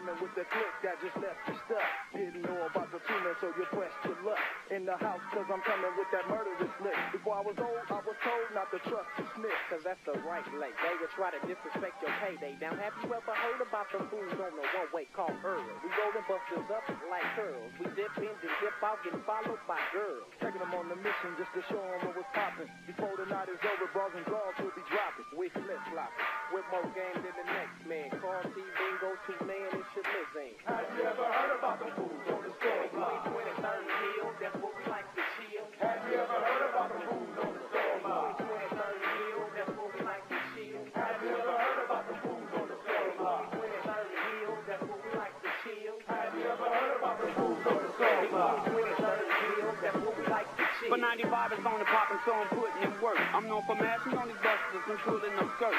coming with the click that just left you stuck. Didn't know about the tuna, so you pressed your luck. In the house, cause I'm coming with that murderous lick. Before I was old, I was told not to trust the snitch. Cause that's the right lay. They would try to disrespect your payday. Now, have you ever heard about the fools on the one-way called Earl? We rollin' busters up like curls. We dip in and dip out, getting followed by girls. Taking them on the mission just to show them what was poppin'. Before the night is over, bras and draws will be dropping. We flip-flopping. With more game than the next man. Call T Bingo, 2 man, it's your limousine. Have you ever heard about the fools on the store block? 23rd Hill, that's where we like to chill. Have you ever heard about the fools on the store block? 23rd Hill, that's where we like to chill. Have you ever heard about the fools on the store block? 23rd Hill, that's where we like to chill. Have you ever heard about the fools on the store block? 23rd Hill, that's where we like to chill. But 95 is on the poppin', so I'm putting in work. I'm known for mashing on these busters and pulling them skirts.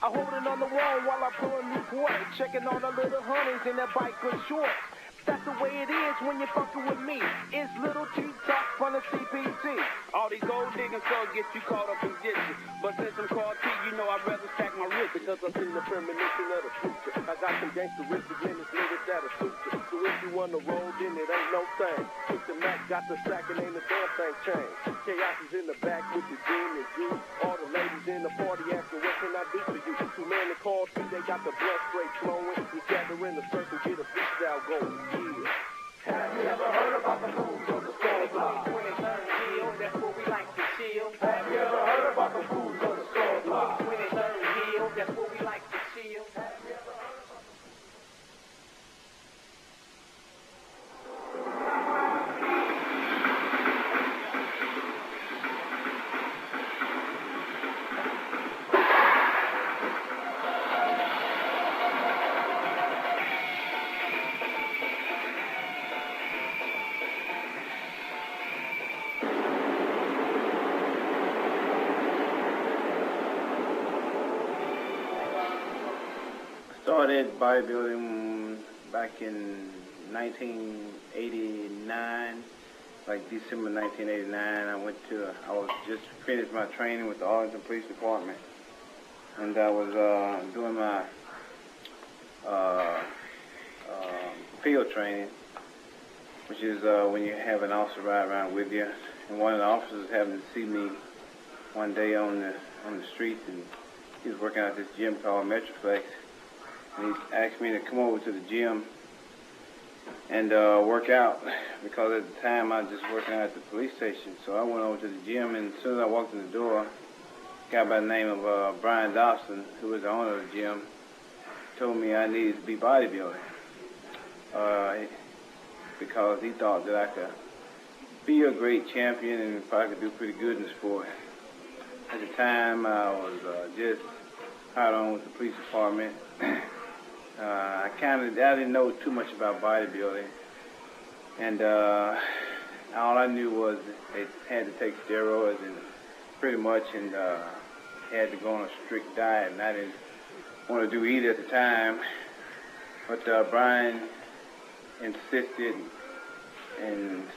I hold it on the wall while I pull a Newport, checking on the little honeys in their biker shorts. That's the way it is when you're fucking with me. It's little T-Top from the CPT. All these gold digging thugs get you caught up in ditches. But since I'm called T, you know I'd rather stack my wrist. Because I've seen the premonition of the future. I got some gangsteristic minutes lyrics that'll suit you. So if you on the road, then it ain't no thing. Took the Mac, got the sack, and ain't a damn thing changed. Chaos is in the back with the gin and juice. All the ladies in the party asking, what can I do for you? 2 men to call T, they got the blood straight flowing. We gather in the circle, get a freestyle going. Yeah. Have you ever heard about the fools on the store block? 23rd Hill, that's where we like to chill. Have you ever heard about the fools on the store block? 23rd Hill, that's where we like to chill. Started bodybuilding back in 1989, like December 1989. I was just finished my training with the Arlington Police Department, and I was doing my field training, which is when you have an officer ride around with you. And one of the officers happened to see me one day on the streets, and he was working at this gym called Metroplex. And he asked me to come over to the gym and work out, because at the time I was just working out at the police station. So I went over to the gym, and as soon as I walked in the door, a guy by the name of Brian Dobson, who was the owner of the gym, told me I needed to be bodybuilding, because he thought that I could be a great champion and probably could do pretty good in the sport. At the time, I was just hired on with the police department. I didn't know too much about bodybuilding, and all I knew was they had to take steroids and pretty much, and had to go on a strict diet, and I didn't want to do either at the time. But Brian insisted and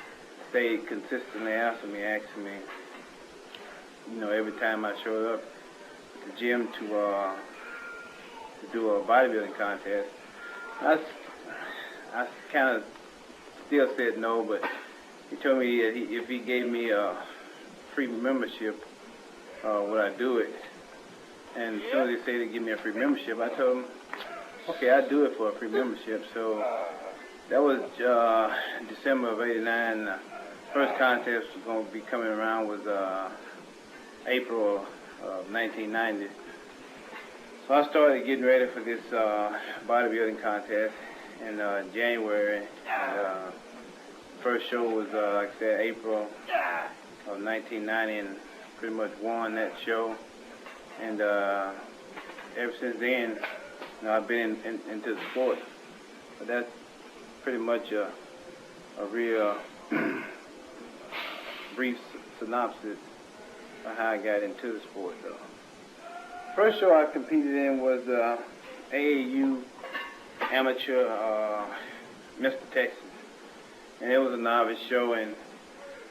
stayed consistently asking me, you know, every time I showed up at the gym to do a bodybuilding contest. I kind of still said no, but he told me that if he gave me a free membership, would I do it? And as soon as they said they'd give me a free membership, I told him, okay, I'd do it for a free membership. So that was December of '89. The first contest was going to be coming around was April of 1990. So I started getting ready for this bodybuilding contest in January. And, first show was, like I said, April of 1990, and pretty much won that show. And ever since then, you know, I've been into the sport. But that's pretty much a real brief synopsis of how I got into the sport, though. First show I competed in was AAU Amateur Mr. Texas, and it was a novice show. And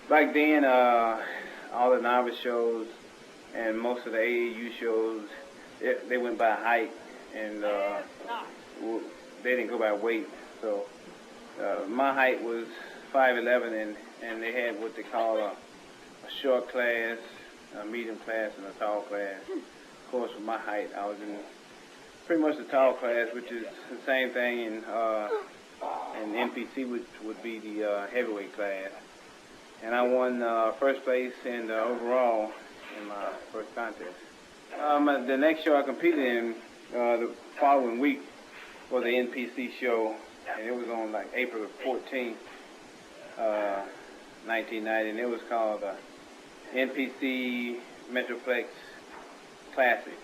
back then, all the novice shows and most of the AAU shows, they went by height, and they didn't go by weight. So my height was 5'11", and they had what they call a short class, a medium class, and a tall class. Of course, with my height, I was in pretty much the tall class, which is the same thing in NPC, which would be the heavyweight class. And I won first place in the overall in my first contest. The next show I competed in the following week was the NPC show, and it was on like April 14th, 1990, and it was called the NPC Metroplex Classic.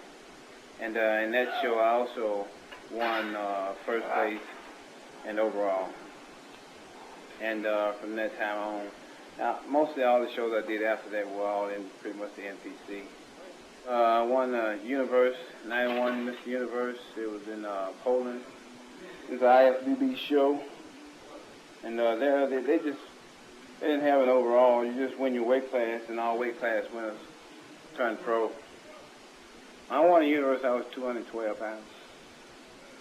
And in that show, I also won first place and overall. And from that time on, now mostly all the shows I did after that were all in pretty much the NPC. I won Universe, 91 Mr. Universe. It was in Poland. It was an IFBB show. And they didn't have an overall. You just win your weight class, and all weight class winners turn pro. I won a Universe, I was 212 pounds.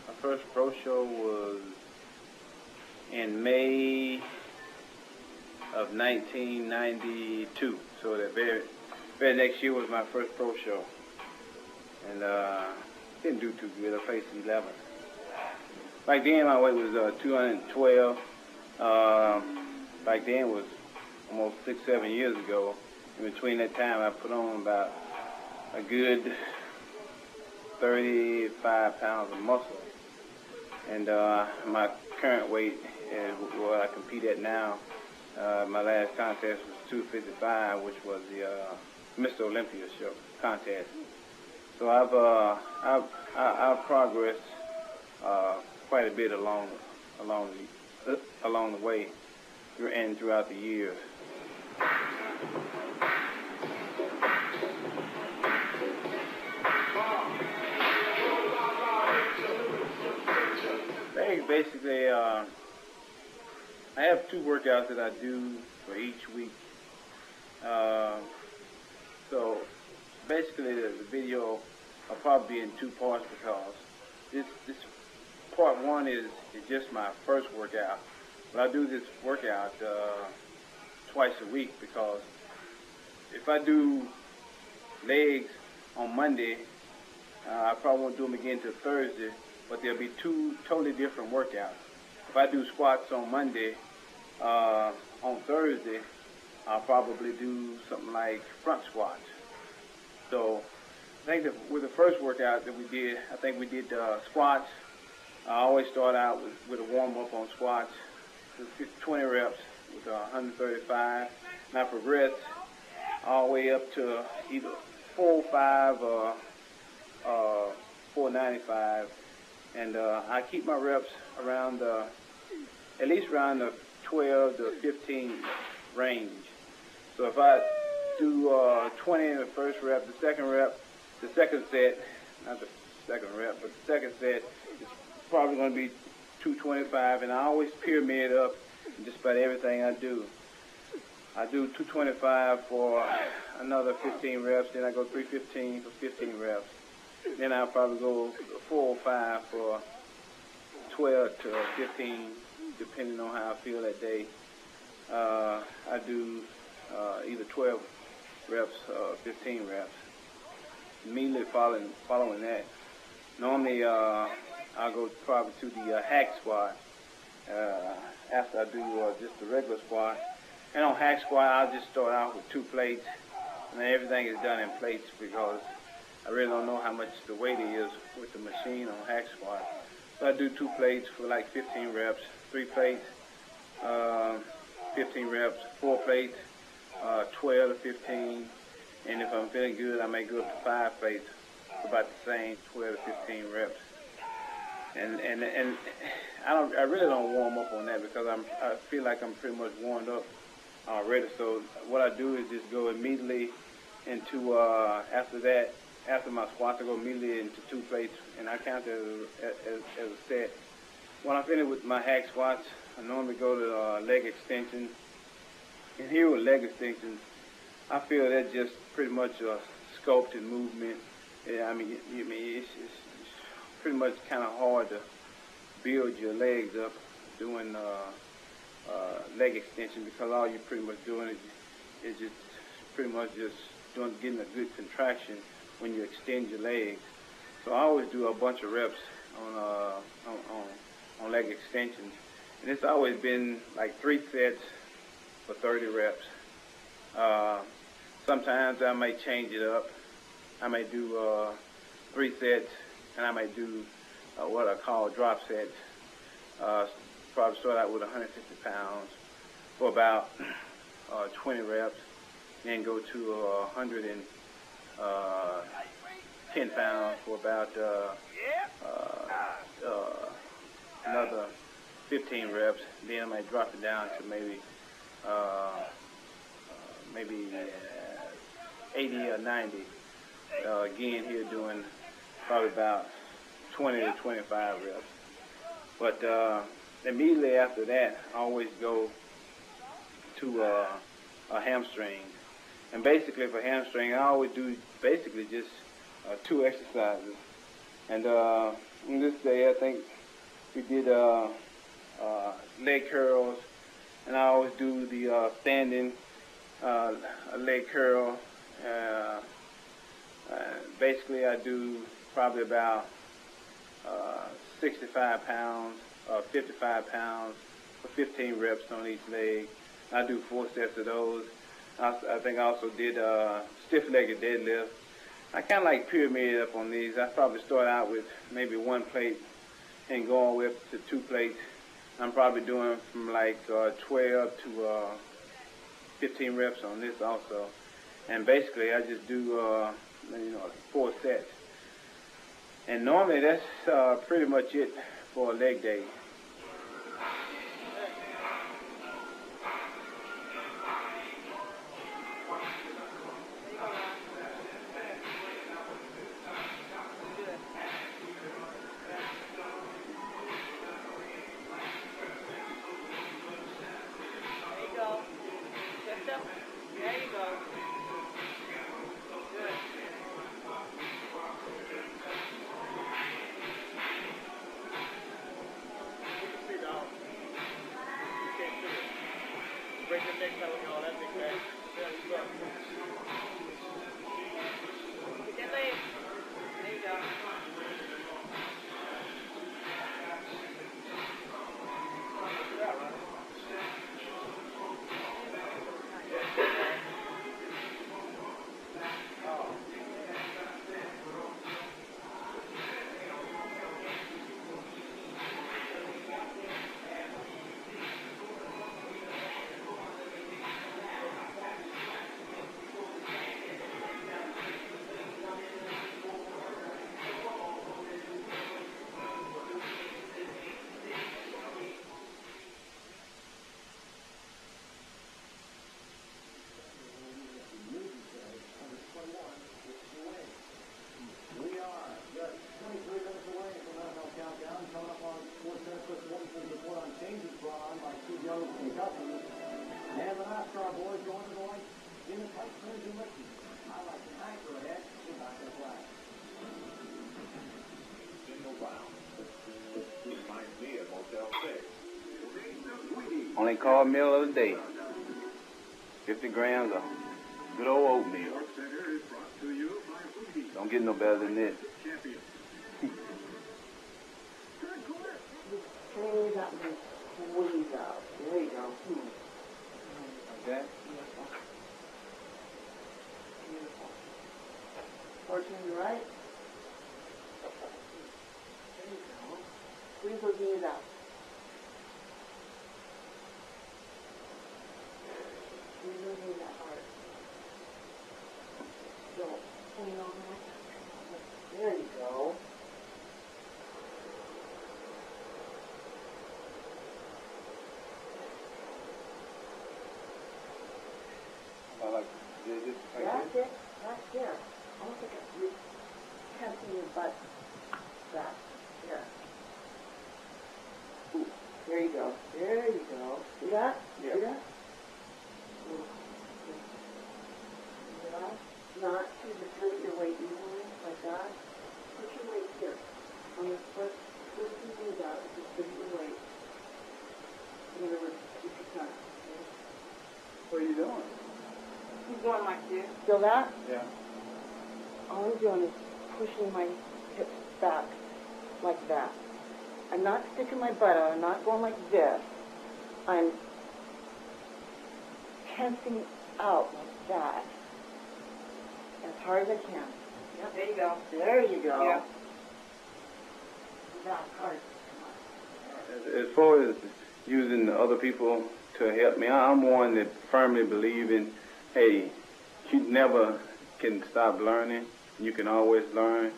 My first pro show was in May of 1992. So the very next year was my first pro show. And didn't do too good. I placed 11th. Back then my weight was 212. Back then was almost 6-7 years ago. In between that time I put on about a good 35 pounds of muscle. And my current weight is what I compete at now. My last contest was 255, which was the Mr. Olympia show contest. So I've progressed quite a bit along the way and throughout the years. Basically, I have 2 workouts that I do for each week. So basically, the video will probably be in 2 parts because this part 1 is just my first workout. But I do this workout twice a week because if I do legs on Monday, I probably won't do them again until Thursday. But there'll be 2 totally different workouts. If I do squats on Monday, on Thursday, I'll probably do something like front squats. So I think that with the first workout that we did, I think we did squats. I always start out with a warm-up on squats, 20 reps with 135. And I progress all the way up to either 405 or 495. And I keep my reps around at least around the 12 to 15 range. So if I do 20 in the first rep, the second set, not the second rep, but the second set is probably going to be 225, and I always pyramid up in just about everything I do. I do 225 for another 15 reps, then I go 315 for 15 reps. Then I'll probably go 405 for 12 to 15, depending on how I feel that day. I do either 12 reps or 15 reps. Immediately following that, normally I'll go probably to the hack squat after I do just the regular squat. And on hack squat, I'll just start out with 2 plates, and then everything is done in plates because I really don't know how much the weight is with the machine on hack squat. So I do 2 plates for like 15 reps, 3 plates, 15 reps, 4 plates, 12 to 15, and if I'm feeling good, I may go up to 5 plates for about the same 12 to 15 reps. And I really don't warm up on that because I feel like I'm pretty much warmed up already. So what I do is just go immediately into after my squats, I go immediately into 2 plates, and I count it as a set. When I finish with my hack squats, I normally go to leg extension. And here with leg extensions, I feel that's just pretty much a sculpted movement. Yeah, I mean, it's pretty much kind of hard to build your legs up doing leg extension, because all you're pretty much doing is just pretty much just getting a good contraction when you extend your legs. So I always do a bunch of reps on leg extensions, and it's always been like 3 sets for 30 reps. Sometimes I may change it up. I may do 3 sets, and I may do what I call drop sets. Probably start out with 150 pounds for about 20 reps, then go to 110 pounds for about another 15 reps. Then I might drop it down to maybe 80 or 90. Again, here doing probably about 20 to 25 reps. But immediately after that, I always go to a hamstring. And basically for hamstring, I always do basically just 2 exercises. And on this day, I think we did leg curls, and I always do the standing leg curl. Basically, I do probably about 65 pounds or 55 pounds for 15 reps on each leg. I do 4 sets of those. I think I also did stiff-legged deadlift. I kind of like pyramid up on these. I probably start out with maybe 1 plate and go all the way up to 2 plates. I'm probably doing from like 12 to 15 reps on this also. And basically, I just do 4 sets. And normally, that's pretty much it for a leg day. Only carb meal of the day. 50 grams of good old oatmeal. Don't get no better than this. Squeeze out. There you go. Okay? Beautiful. Fortune to the right. There you go. Squeeze those knees out. Squeeze those knees out hard. Don't lean on that. There you go. That's it. That's there. Almost like you testing your butt. That. There. Ooh. There you go. There you go. See that? Yeah. See that? Ooh. Yeah. Not to distribute your weight evenly like that. Put your weight here. On the first two knees out. Just going like this. Feel that? Yeah. All I'm doing is pushing my hips back like that. I'm not sticking my butt out. I'm not going like this. I'm tensing out like that as hard as I can. Yep, there you go. There you go. Yeah. That's hard. As far as using other people to help me, I'm one that firmly believe in, hey, you never can stop learning. You can always learn.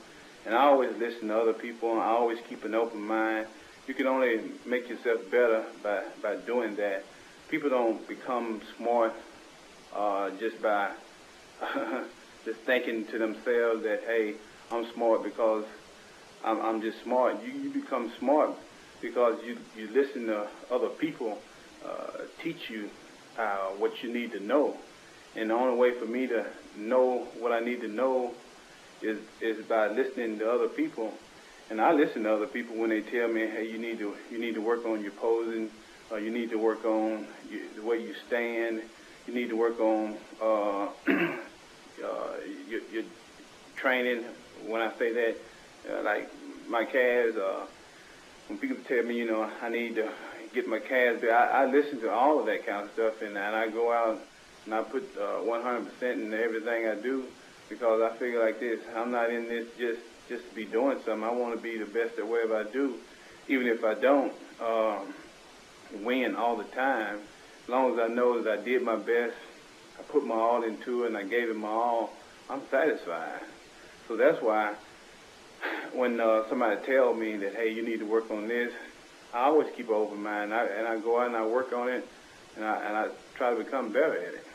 And I always listen to other people. I always keep an open mind. You can only make yourself better by doing that. People don't become smart just by just thinking to themselves that, hey, I'm smart because I'm just smart. You become smart because you listen to other people teach you what you need to know. And the only way for me to know what I need to know is by listening to other people. And I listen to other people when they tell me, hey, you need to work on your posing, you need to work on the way you stand, you need to work on your training. When I say that, like my calves, when people tell me, I need to get my calves there, I listen to all of that kind of stuff, and I go out and I put 100% in everything I do, because I figure like this: I'm not in this just to be doing something. I want to be the best at whatever I do, even if I don't win all the time. As long as I know that I did my best, I put my all into it, and I gave it my all, I'm satisfied. So that's why when somebody tells me that, hey, you need to work on this, I always keep an open mind, and I go out and I work on it, and I try to become better at it.